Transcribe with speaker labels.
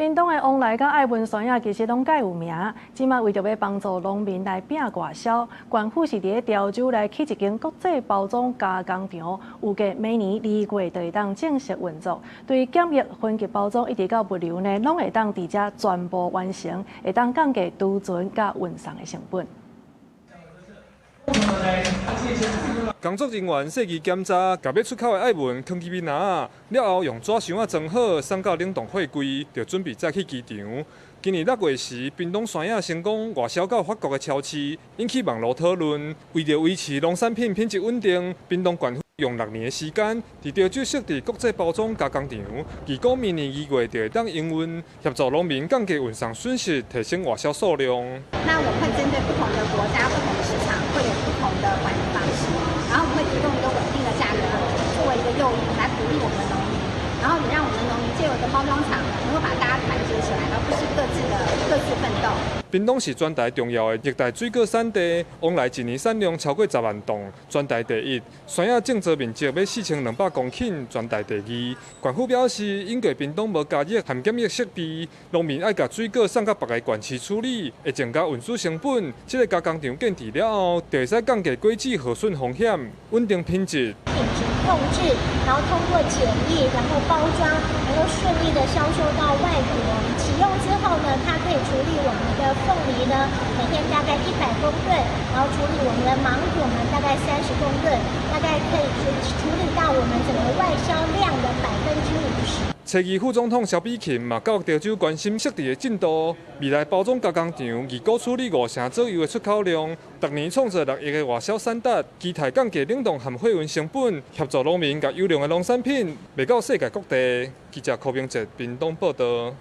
Speaker 1: 屏東的往來甲愛文山其實攏介有名，即馬為着要幫助農民來拼外銷，縣府是佇潮州來起一間國際包裝加工廠，預計每年2月就會當正式運作。對檢疫、分級包裝一直到物流呢，攏會當佇遮全部完成，會當降低儲存甲運送的成本。
Speaker 2: 工作人員細緻檢查，甲要出口的愛文放入面仔，了後用紙箱裝好，送到冷凍貨櫃，就準備載去機場。今年6月時，屏東山野成功外銷到法國的超市，引起網絡討論。為了維持農產品品質穩定，屏東縣府用6年的時間，佇潮州設置國際包裝加工廠，預估明年2月就會當營運，協助農民降低運送損失，提升外銷數量。
Speaker 3: 那我們會針對不同的國家、不同的市場，會有不同的管理方式，然後我們會提供一個穩定的價格，作為一個誘因來鼓勵我們的農民，然後也讓我們的農民借由一個包裝廠，能夠把大家團結起來，而不是各自奮鬥。
Speaker 2: 屏東是全台重要的熱帶水果產地，往來一年產量超過10萬噸，全台第一。山野種植面積要4200公頃，全台第2。縣府表示，因為屏東無加熱含檢疫設備，農民愛把水果送到別個縣市處理，會增加運輸成本。這個加工廠建置了後，就會使降低果子耗損風險，穩定品質。
Speaker 4: 品質控制，然後通過檢疫，然後包裝，能夠順利的銷售到外國。啟用之後呢，它可以處理我們的鳳梨呢，每天大概100公噸，然後處理我們的芒果呢，大概30公噸，大概可以處理到我們整個外銷量的50%。
Speaker 2: 蔡議副總統蕭比琴嘛，教育潮州關心設置的進度，未來包裝加工廠預估處理5成左右的出口量，逐年創造6億的外銷產值，期待降低冷凍含貨運成本，協助農民甲優良的農產品賣到世界各地。記者柯明哲，屏東報道。